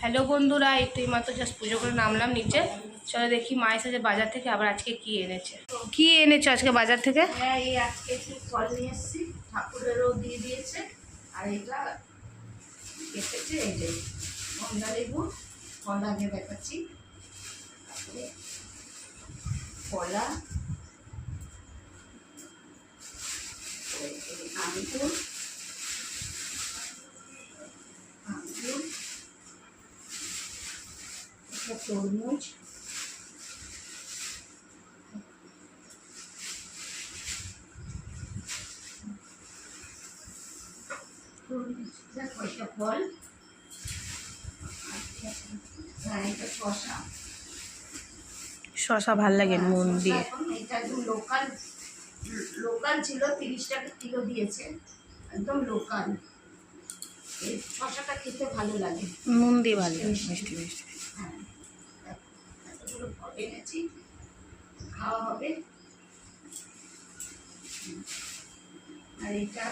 Hello বন্ধুরা, একটু মাত্র জাস্ট পুজো করে নামলাম নিচে। চলো দেখি মা এসেছে বাজার থেকে, আবার আজকে কি এনেছে। কি এনেছো আজকে বাজার থেকে? হ্যাঁ, এই আজকে একটু ফল নিয়ে এসেছি, ঠাকুরেরও দিয়ে দিয়েছে। আর এটা এসেছে এই যে কমলা লেবু, ফল আগে দেখাচ্ছি। তারপরে কলা, আঙ্গুর, তরমুজ, কয়টা ফল, হ্যাঁ এটা শসা। শসা ভাল লাগে নুন দিয়ে। এটা একদম লোকাল লোকাল ছিল, 30 টাকা কিলো দিয়েছে, একদম লোকাল। এই শসাটা খেতে ভালো লাগে, নুন দিয়ে ভালো লাগে, মিষ্টি মিষ্টি। হ্যাঁ, এতগুলো ফল এনেছি, খাওয়া হবে। আর এটা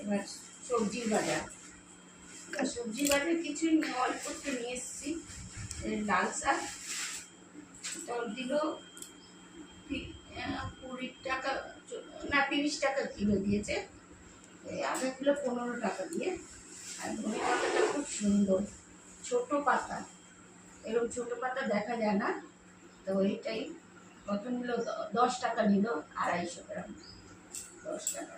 এবার সবজির বাজার। সবজির বাজার কিছুই অল্প একটু নিয়ে এসেছি। লাল শাক দিল 20 টাকা, না 30 টাকা কিলো দিয়েছে। আধা কিলো 15 টাকা দিয়ে। আর ধনে পাতাটা খুব সুন্দর, ছোট পাতা, এরকম ছোট পাতা দেখা যায় না। তো এইটাই কত নিল, 10 টাকা নিল, 250 গ্রাম, 10 টাকা।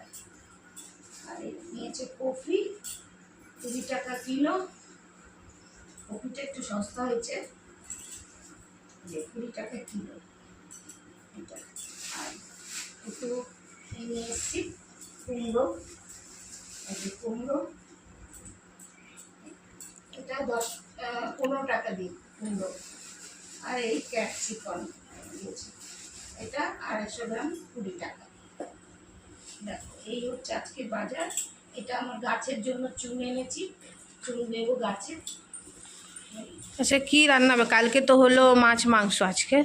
আর নিয়েছে কফি, 20 টাকা কিলো। কফিটা একটু সস্তা হয়েছে, 20 টাকা কিলো এটা। আর একটু নিয়ে এসেছি কুমড়ো, কুমড়ো এটা 15 টাকা দিই কুমড়ো। আর এই ক্যাপসিকাম দিয়েছি, এটা 250 গ্রাম, 20 টাকা। দেখো এই হচ্ছে আজকে বাজার। এটা আমার গাছের জন্য চুন এনেছি, চুন দেবো গাছে। আচ্ছা, কি রান্না হবে? কালকে তো হলো মাছ মাংস, আজকে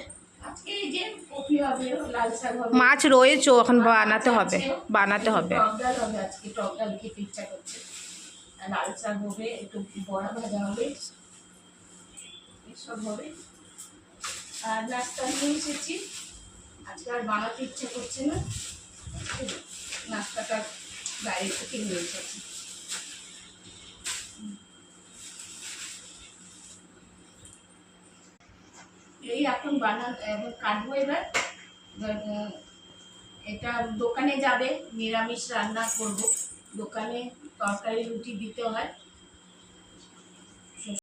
আজকে এই যে কফি হবে, লাল শাক হবে, মাছ রয়েছে, এখন বানাতে হবে, বানাতে হবে। টক ডাল হবে, আজকে টক ডাল খেতে ইচ্ছা করছে। লাল শাক হবে, একটু বড়া ভাজা হবে, এসব হবে। আর নাস্তা নিয়ে এসেছি, আজকে আর বানাতে ইচ্ছে করছে না, নাস্তাটা বাইরে থেকে নিয়ে এসেছি। এই এখন কাটবো এবার। এটা দোকানে যাবে, নিরামিষ রান্না করব। দোকানে তরকারি রুটি দিতে হয়,